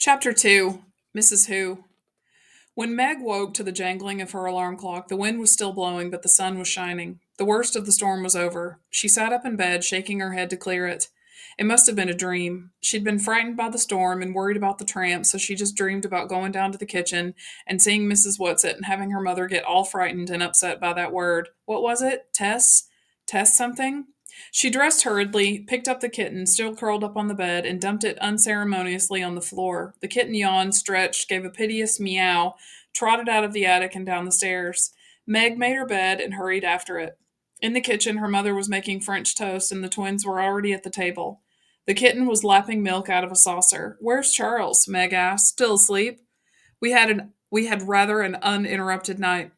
Chapter 2 Mrs. Who. When Meg woke to the jangling of her alarm clock, the wind was still blowing, but the sun was shining. The worst of the storm was over. She sat up in bed, shaking her head to clear it. It must have been a dream. She'd been frightened by the storm and worried about the tramp, so she just dreamed about going down to the kitchen and seeing Mrs. Whatsit and having her mother get all frightened and upset by that word. What was it? Tess? Tess something? She dressed hurriedly, picked up the kitten, still curled up on the bed, and dumped it unceremoniously on the floor. The kitten yawned, stretched, gave a piteous meow, trotted out of the attic and down the stairs. Meg made her bed and hurried after it. In the kitchen, her mother was making French toast, and the twins were already at the table. The kitten was lapping milk out of a saucer. "Where's Charles?" Meg asked. "Still asleep?" We had rather an uninterrupted night.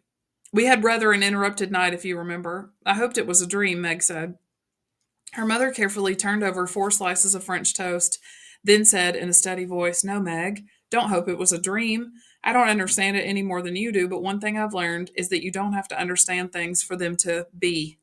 We had rather an interrupted night, if you remember. I hoped it was a dream," Meg said. Her mother carefully turned over 4 slices of French toast, then said in a steady voice, "No, Meg, don't hope it was a dream. I don't understand it any more than you do, but one thing I've learned is that you don't have to understand things for them to be.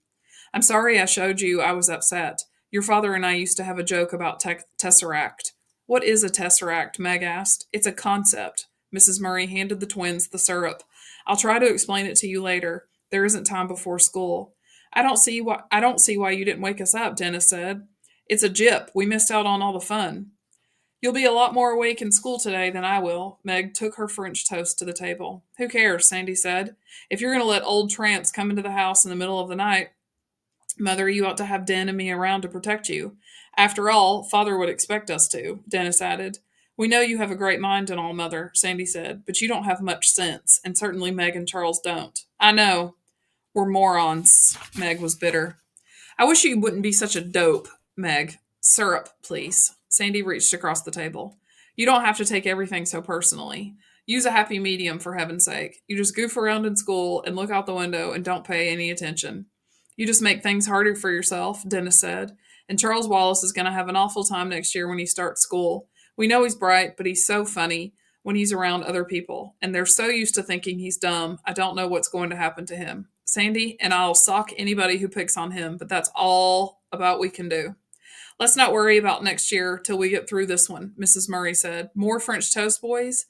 I'm sorry I showed you I was upset. Your father and I used to have a joke about tesseract." "What is a tesseract?" Meg asked. "It's a concept." Mrs. Murray handed the twins the syrup. "I'll try to explain it to you later. There isn't time before school." I don't see why you didn't wake us up," Dennis said. "It's a jip. We missed out on all the fun." "You'll be a lot more awake in school today than I will." Meg took her French toast to the table. "Who cares?" Sandy said. "If you're going to let old tramps come into the house in the middle of the night, Mother, you ought to have Den and me around to protect you. After all, Father would expect us to," Dennis added. "We know you have a great mind and all, Mother," Sandy said, "but you don't have much sense, and certainly Meg and Charles don't." "I know. We're morons." Meg was bitter. "I wish you wouldn't be such a dope, Meg. Syrup, please." Sandy reached across the table. "You don't have to take everything so personally. Use a happy medium, for heaven's sake. You just goof around in school and look out the window and don't pay any attention." "You just make things harder for yourself," Dennis said. "And Charles Wallace is going to have an awful time next year when he starts school. We know he's bright, but he's so funny when he's around other people, and they're so used to thinking he's dumb, I don't know what's going to happen to him. Sandy, and I'll sock anybody who picks on him, but that's all about we can do. Let's not worry about next year till we get through this one," Mrs. Murray said. "More French toast, boys?"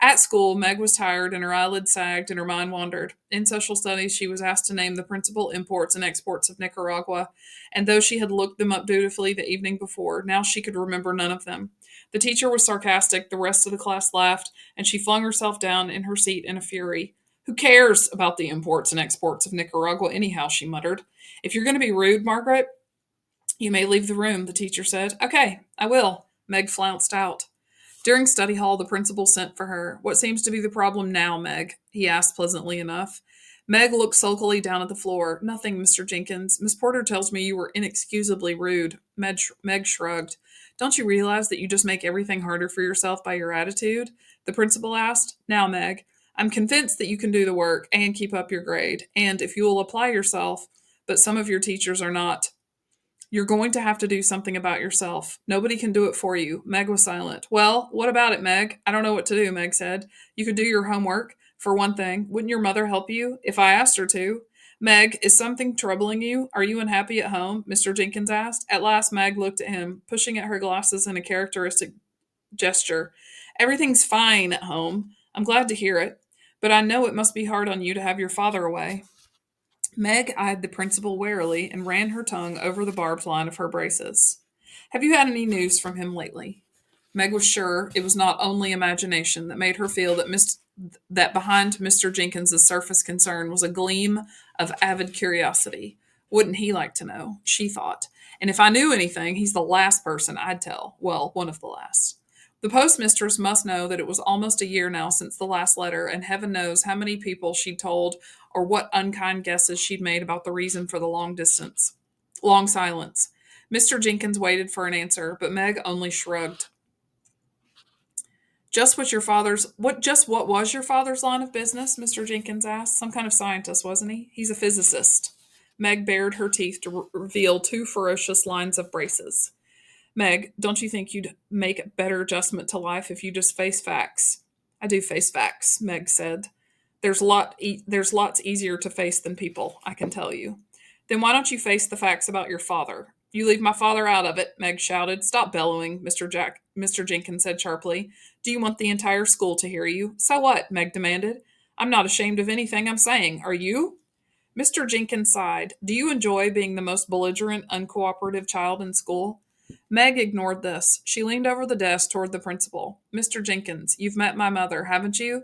At school, Meg was tired and her eyelids sagged and her mind wandered. In social studies, she was asked to name the principal imports and exports of Nicaragua, and though she had looked them up dutifully the evening before, now she could remember none of them. The teacher was sarcastic, the rest of the class laughed, and she flung herself down in her seat in a fury. "Who cares about the imports and exports of Nicaragua, anyhow?" she muttered. "If you're going to be rude, Margaret, you may leave the room," the teacher said. "Okay, I will." Meg flounced out. During study hall, the principal sent for her. "What seems to be the problem now, Meg?" he asked pleasantly enough. Meg looked sulkily down at the floor. "Nothing, Mr. Jenkins. Miss Porter tells me you were inexcusably rude." Meg shrugged. "Don't you realize that you just make everything harder for yourself by your attitude?" the principal asked. "Now, Meg, I'm convinced that you can do the work and keep up your grade, and if you will apply yourself, but some of your teachers are not. You're going to have to do something about yourself. Nobody can do it for you." Meg was silent. "Well, what about it, Meg?" "I don't know what to do," Meg said. "You could do your homework, for one thing. Wouldn't your mother help you, if I asked her to?" "Meg, is something troubling you? Are you unhappy at home?" Mr. Jenkins asked. At last, Meg looked at him, pushing at her glasses in a characteristic gesture. "Everything's fine at home. I'm glad to hear it. But I know it must be hard on you to have your father away." Meg eyed the principal warily and ran her tongue over the barbed line of her braces. "Have you had any news from him lately?" Meg was sure it was not only imagination that made her feel that behind Mr. Jenkins's surface concern was a gleam of avid curiosity. Wouldn't he like to know? She thought. And if I knew anything, he's the last person I'd tell. Well, one of the last. The postmistress must know that it was almost a year now since the last letter, and heaven knows how many people she'd told or what unkind guesses she'd made about the reason for the long silence. Mr. Jenkins waited for an answer, but Meg only shrugged. Just what was your father's line of business?" Mr. Jenkins asked. "Some kind of scientist, wasn't he?" "He's a physicist." Meg bared her teeth to reveal 2 ferocious lines of braces. "Meg, don't you think you'd make a better adjustment to life if you just face facts?" "I do face facts," Meg said. There's lots easier to face than people, I can tell you." "Then why don't you face the facts about your father? You leave my father out of it, Meg shouted. Stop bellowing, Mr. Jenkins said sharply. Do you want the entire school to hear you? So what? Meg demanded. I'm not ashamed of anything I'm saying. Are you? Mr. Jenkins sighed. Do you enjoy being the most belligerent, uncooperative child in school? Meg ignored this. She leaned over the desk toward the principal. Mr. Jenkins, you've met my mother, haven't you?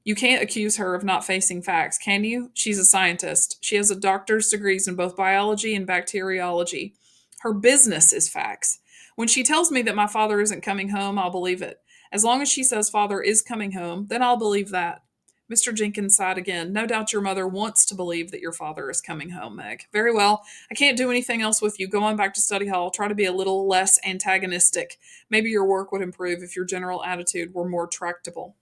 You can't accuse her of not facing facts, can you? She's a scientist. She has a doctor's degrees in both biology and bacteriology. Her business is facts. When she tells me that my father isn't coming home, I'll believe it. As long as she says father is coming home, then I'll believe that. Mr. Jenkins sighed again. No doubt your mother wants to believe that your father is coming home, Meg. Very well. I can't do anything else with you. Go on back to study hall. Try to be a little less antagonistic. Maybe your work would improve if your general attitude were more tractable.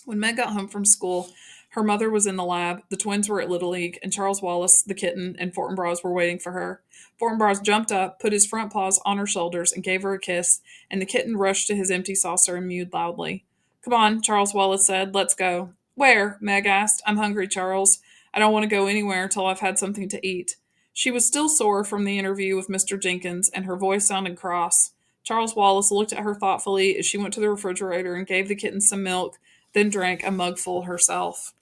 When Meg got home from school, her mother was in the lab, the twins were at Little League, and Charles Wallace, the kitten, and Fortinbras were waiting for her. Fortinbras jumped up, put his front paws on her shoulders, and gave her a kiss, and the kitten rushed to his empty saucer and mewed loudly. Come on, Charles Wallace said. Let's go. Where? Meg asked. I'm hungry, Charles. I don't want to go anywhere until I've had something to eat. She was still sore from the interview with Mr. Jenkins, and her voice sounded cross. Charles Wallace looked at her thoughtfully as she went to the refrigerator and gave the kitten some milk, then drank a mugful herself.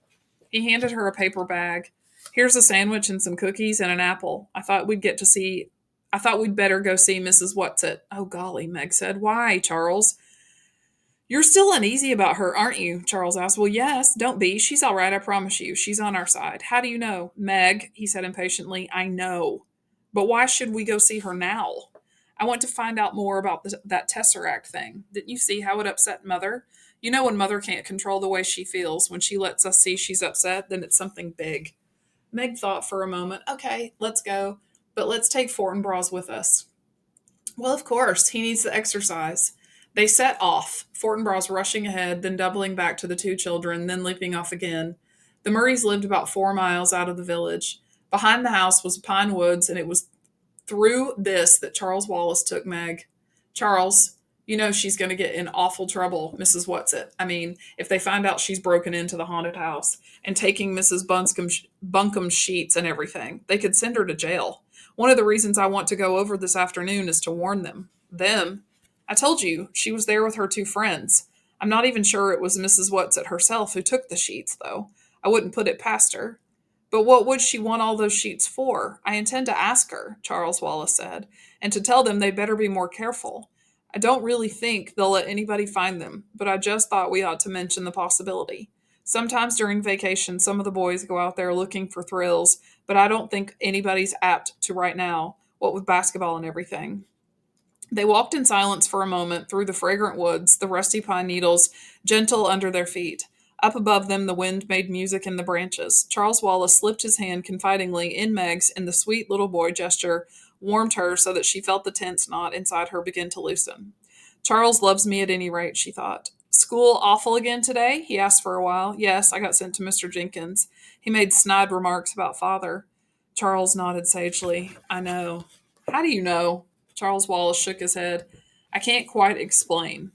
He handed her a paper bag. Here's a sandwich and some cookies and an apple. I thought we'd better go see Mrs. Whatsit. Oh golly, Meg said. Why, Charles? You're still uneasy about her, aren't you? Charles asked. Well, yes, don't be. She's all right, I promise you. She's on our side. How do you know? Meg, he said impatiently, I know. But why should we go see her now? I want to find out more about that Tesseract thing. Didn't you see how it upset Mother? You know when Mother can't control the way she feels, when she lets us see she's upset, then it's something big. Meg thought for a moment. Okay, let's go. But let's take Fortinbras with us. Well, of course, he needs the exercise. They set off, Fortinbras rushing ahead, then doubling back to the two children, then leaping off again. The Murrays lived about 4 miles out of the village. Behind the house was pine woods, and it was through this that Charles Wallace took Meg. Charles, you know she's going to get in awful trouble, Mrs. Whatsit. I mean, if they find out she's broken into the haunted house and taking Mrs. Buncombe's sheets and everything, they could send her to jail. One of the reasons I want to go over this afternoon is to warn them. Them? I told you, she was there with her two friends. I'm not even sure it was Mrs. Whatsit herself who took the sheets, though. I wouldn't put it past her. But what would she want all those sheets for? I intend to ask her, Charles Wallace said, and to tell them they'd better be more careful. I don't really think they'll let anybody find them, but I just thought we ought to mention the possibility. Sometimes during vacation, some of the boys go out there looking for thrills, but I don't think anybody's apt to right now, what with basketball and everything. They walked in silence for a moment through the fragrant woods, the rusty pine needles gentle under their feet. Up above them, the wind made music in the branches. Charles Wallace slipped his hand confidingly in Meg's, and the sweet little boy gesture warmed her so that she felt the tense knot inside her begin to loosen. Charles loves me at any rate, she thought. School awful again today? He asked for a while. Yes, I got sent to Mr. Jenkins. He made snide remarks about father. Charles nodded sagely. I know. How do you know? Charles Wallace shook his head. I can't quite explain.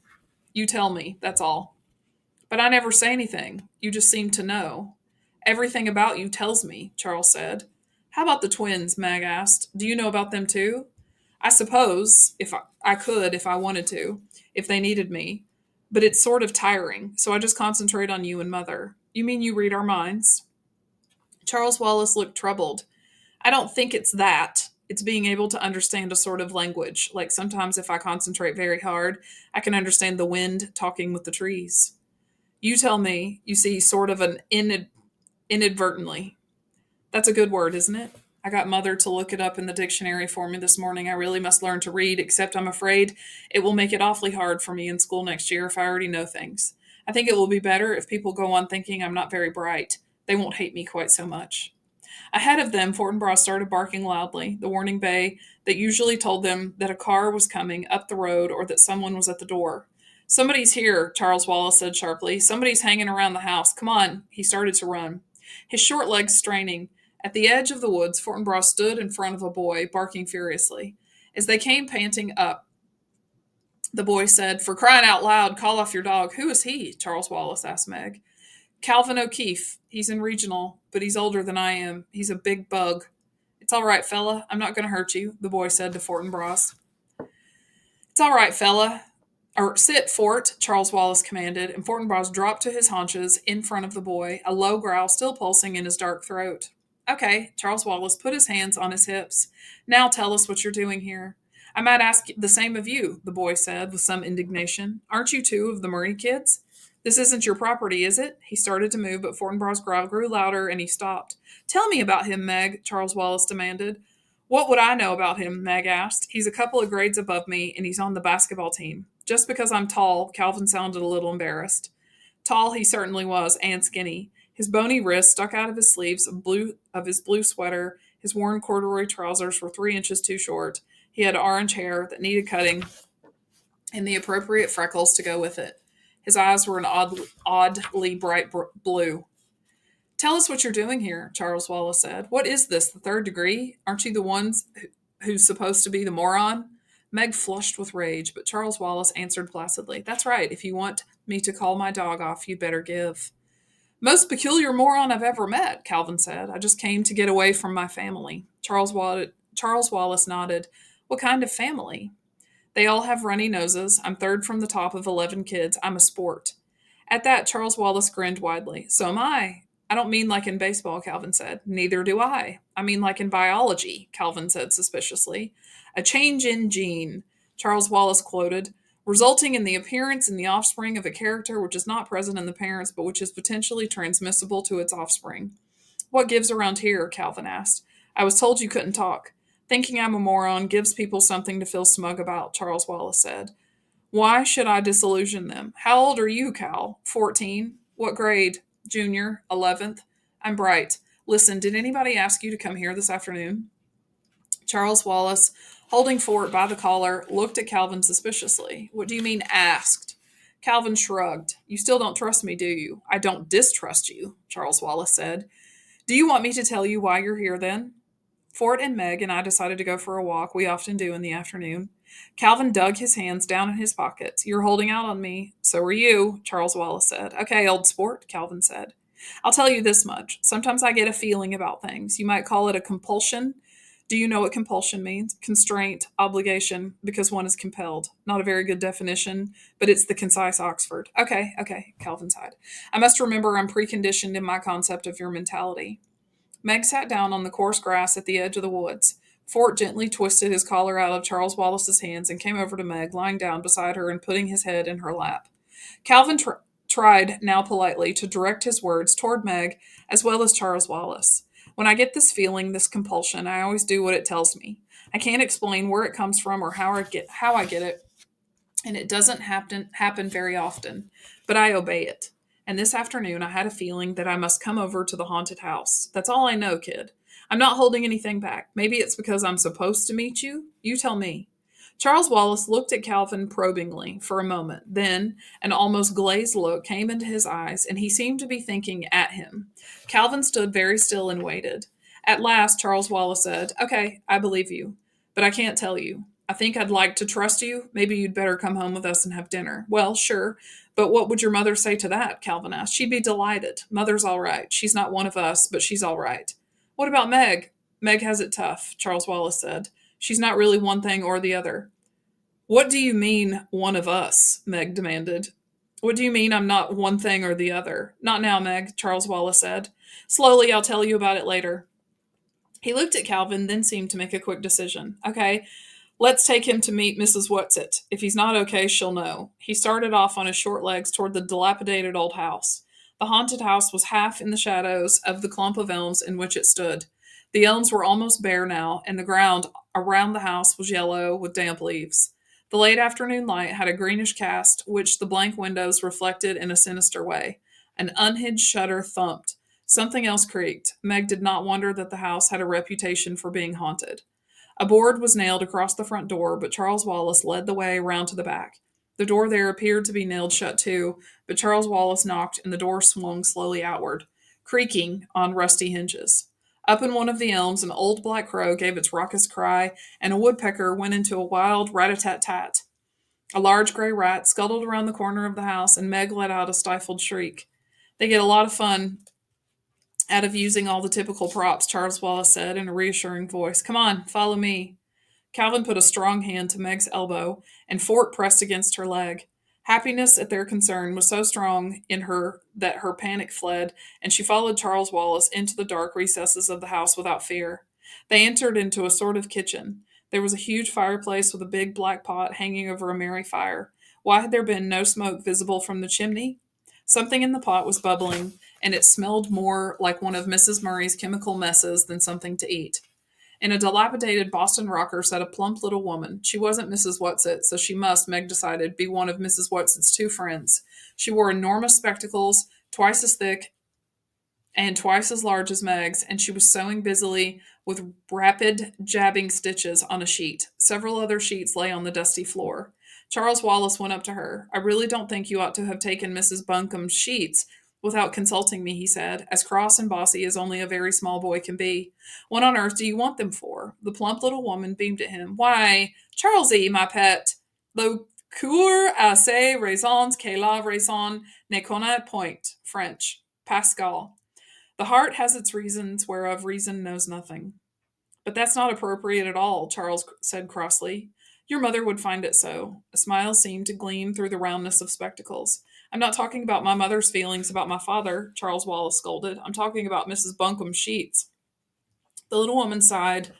You tell me, that's all. But I never say anything. You just seem to know. Everything about you tells me, Charles said. How about the twins? Mag asked. Do you know about them too? I suppose, if I could, if I wanted to, if they needed me. But it's sort of tiring, so I just concentrate on you and Mother. You mean you read our minds? Charles Wallace looked troubled. I don't think it's that. It's being able to understand a sort of language. Like sometimes if I concentrate very hard, I can understand the wind talking with the trees. You tell me, you see, sort of an inadvertently. That's a good word, isn't it? I got Mother to look it up in the dictionary for me this morning. I really must learn to read, except I'm afraid it will make it awfully hard for me in school next year if I already know things. I think it will be better if people go on thinking I'm not very bright. They won't hate me quite so much. Ahead of them, Fortinbras started barking loudly, the warning bay that usually told them that a car was coming up the road or that someone was at the door. Somebody's here, Charles Wallace said sharply. Somebody's hanging around the house. Come on. He started to run, his short legs straining. At the edge of the woods, Fortinbras stood in front of a boy, barking furiously. As they came panting up, the boy said, For crying out loud, call off your dog. Who is he? Charles Wallace asked Meg. Calvin O'Keefe. He's in regional, but he's older than I am. He's a big bug. It's all right, fella. I'm not going to hurt you, the boy said to Fortinbras. It's all right, fella. Or sit, Fort, Charles Wallace commanded, and Fortinbras dropped to his haunches in front of the boy, a low growl still pulsing in his dark throat. Okay, Charles Wallace put his hands on his hips. Now tell us what you're doing here. I might ask the same of you, the boy said with some indignation. Aren't you two of the Murray kids? This isn't your property, is it? He started to move, but Fortinbras' growl grew louder and he stopped. Tell me about him, Meg, Charles Wallace demanded. What would I know about him? Meg asked. He's a couple of grades above me, and he's on the basketball team. Just because I'm tall, Calvin sounded a little embarrassed. Tall he certainly was, and skinny. His bony wrists stuck out of his sleeves of his blue sweater. His worn corduroy trousers were 3 inches too short. He had orange hair that needed cutting, and the appropriate freckles to go with it. His eyes were an oddly bright blue. Tell us what you're doing here, Charles Wallace said. What is this, the third degree? Aren't you the ones who's supposed to be the moron? Meg flushed with rage, but Charles Wallace answered placidly. That's right. If you want me to call my dog off, you'd better give. Most peculiar moron I've ever met, Calvin said. I just came to get away from my family. Charles Wallace nodded. What kind of family? They all have runny noses. I'm third from the top of 11 kids. I'm a sport. At that, Charles Wallace grinned widely. So am I. I don't mean like in baseball, Calvin said. Neither do I. I mean like in biology, Calvin said suspiciously. A change in gene, Charles Wallace quoted, resulting in the appearance in the offspring of a character which is not present in the parents but which is potentially transmissible to its offspring. What gives around here? Calvin asked. I was told you couldn't talk. Thinking I'm a moron gives people something to feel smug about, Charles Wallace said. Why should I disillusion them? How old are you, Cal? 14. What grade? Junior. 11th. I'm bright. Listen, did anybody ask you to come here this afternoon? Charles Wallace, holding Fort by the collar, looked at Calvin suspiciously. What do you mean, asked? Calvin shrugged. You still don't trust me, do you? I don't distrust you, Charles Wallace said. Do you want me to tell you why you're here, then? Fort and Meg and I decided to go for a walk. We often do in the afternoon. Calvin dug his hands down in his pockets. You're holding out on me. So are you, Charles Wallace said. Okay, old sport, Calvin said. I'll tell you this much. Sometimes I get a feeling about things. You might call it a compulsion. Do you know what compulsion means? Constraint, obligation, because one is compelled. Not a very good definition, but it's the concise Oxford. Okay, Calvin sighed. I must remember I'm preconditioned in my concept of your mentality. Meg sat down on the coarse grass at the edge of the woods. Fort gently twisted his collar out of Charles Wallace's hands and came over to Meg, lying down beside her and putting his head in her lap. Calvin tried, now politely, to direct his words toward Meg as well as Charles Wallace. When I get this feeling, this compulsion, I always do what it tells me. I can't explain where it comes from or how I get it, and it doesn't happen very often, but I obey it. And this afternoon I had a feeling that I must come over to the haunted house. That's all I know, kid. I'm not holding anything back. Maybe it's because I'm supposed to meet you. You tell me. Charles Wallace looked at Calvin probingly for a moment. Then an almost glazed look came into his eyes, and he seemed to be thinking at him. Calvin stood very still and waited. At last, Charles Wallace said, Okay, I believe you, but I can't tell you. I think I'd like to trust you. Maybe you'd better come home with us and have dinner. Well, sure. But what would your mother say to that? Calvin asked. She'd be delighted. Mother's all right. She's not one of us, but she's all right. What about Meg? Meg has it tough, Charles Wallace said. She's not really one thing or the other. What do you mean, one of us? Meg demanded. What do you mean I'm not one thing or the other? Not now, Meg, Charles Wallace said. Slowly, I'll tell you about it later. He looked at Calvin, then seemed to make a quick decision. Okay, let's take him to meet Mrs. Whatsit. If he's not okay, she'll know. He started off on his short legs toward the dilapidated old house. The haunted house was half in the shadows of the clump of elms in which it stood. The elms were almost bare now, and the ground around the house was yellow with damp leaves. The late afternoon light had a greenish cast, which the blank windows reflected in a sinister way. An unhinged shutter thumped. Something else creaked. Meg did not wonder that the house had a reputation for being haunted. A board was nailed across the front door, but Charles Wallace led the way round to the back. The door there appeared to be nailed shut too, but Charles Wallace knocked and the door swung slowly outward, creaking on rusty hinges. Up in one of the elms, an old black crow gave its raucous cry, and a woodpecker went into a wild rat-a-tat-tat. A large gray rat scuttled around the corner of the house, and Meg let out a stifled shriek. They get a lot of fun Out of using all the typical props, Charles Wallace said in a reassuring voice. Come on, follow me. Calvin put a strong hand to Meg's elbow, and Fort pressed against her leg. Happiness at their concern was so strong in her that her panic fled, and she followed Charles Wallace into the dark recesses of the house without fear. They entered into a sort of kitchen. There was a huge fireplace with a big black pot hanging over a merry fire. Why had there been no smoke visible from the chimney? Something in the pot was bubbling, and it smelled more like one of Mrs. Murray's chemical messes than something to eat. In a dilapidated Boston rocker sat a plump little woman. She wasn't Mrs. Whatsit, so she must, Meg decided, be one of Mrs. Whatsit's two friends. She wore enormous spectacles, twice as thick and twice as large as Meg's, and she was sewing busily with rapid jabbing stitches on a sheet. Several other sheets lay on the dusty floor. Charles Wallace went up to her. I really don't think you ought to have taken Mrs. Buncome's sheets without consulting me, he said, as cross and bossy as only a very small boy can be. What on earth do you want them for? The plump little woman beamed at him. Why, Charlesy, my pet, le coeur a ses raisons que la raison ne connaît point. French. Pascal. The heart has its reasons whereof reason knows nothing. But that's not appropriate at all, Charles said crossly. Your mother would find it so. A smile seemed to gleam through the roundness of spectacles. I'm not talking about my mother's feelings about my father, Charles Wallace scolded. I'm talking about Mrs. Buncome's sheets. The little woman sighed.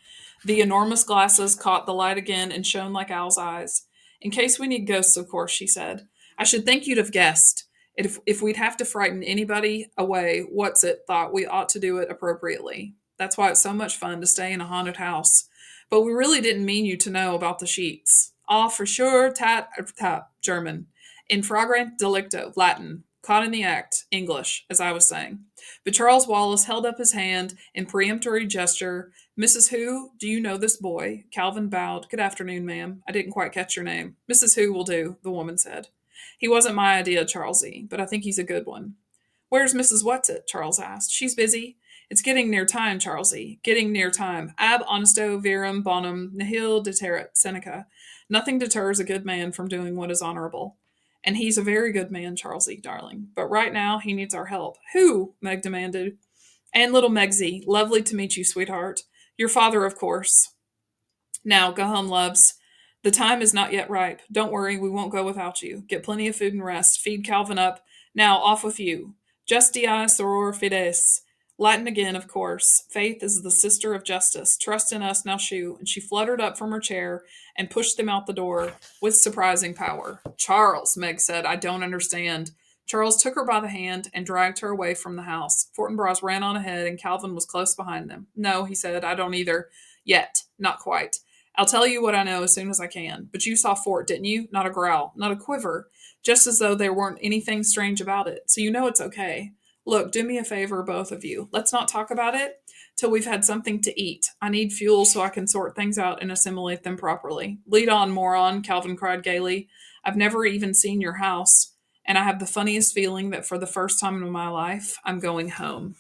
The enormous glasses caught the light again and shone like owl's eyes. In case we need ghosts, of course, she said. I should think you'd have guessed. If we'd have to frighten anybody away, what's it thought we ought to do it appropriately. That's why it's so much fun to stay in a haunted house. But we really didn't mean you to know about the sheets. Ah, for sure, tat, tat, German. In flagrant delicto, Latin. Caught in the act, English, as I was saying. But Charles Wallace held up his hand in peremptory gesture. Mrs. Who, do you know this boy? Calvin bowed. Good afternoon, ma'am. I didn't quite catch your name. Mrs. Who will do, the woman said. He wasn't my idea, Charlesy, but I think he's a good one. Where's Mrs. Whatsit? Charles asked. She's busy. It's getting near time, Charlesy. Getting near time. Ab honesto virum bonum nihil deterret, Seneca. Nothing deters a good man from doing what is honorable. And he's a very good man, Charlesy, darling. But right now he needs our help. Who? Meg demanded. And little Megsy. Lovely to meet you, sweetheart. Your father, of course. Now, go home, loves. The time is not yet ripe. Don't worry, we won't go without you. Get plenty of food and rest. Feed Calvin up. Now, off with you. Justia soror fides. Latin again, of course. Faith is the sister of justice. Trust in us, now shoo. And she fluttered up from her chair and pushed them out the door with surprising power. Charles, Meg said, I don't understand. Charles took her by the hand and dragged her away from the house. Fortinbras ran on ahead, and Calvin was close behind them. No, he said, I don't either. Yet. Not quite. I'll tell you what I know as soon as I can. But you saw Fort, didn't you? Not a growl, not a quiver, just as though there weren't anything strange about it. So you know it's okay. Look, do me a favor, both of you. Let's not talk about it till we've had something to eat. I need fuel so I can sort things out and assimilate them properly. Lead on, moron, Calvin cried gaily. I've never even seen your house, and I have the funniest feeling that for the first time in my life, I'm going home.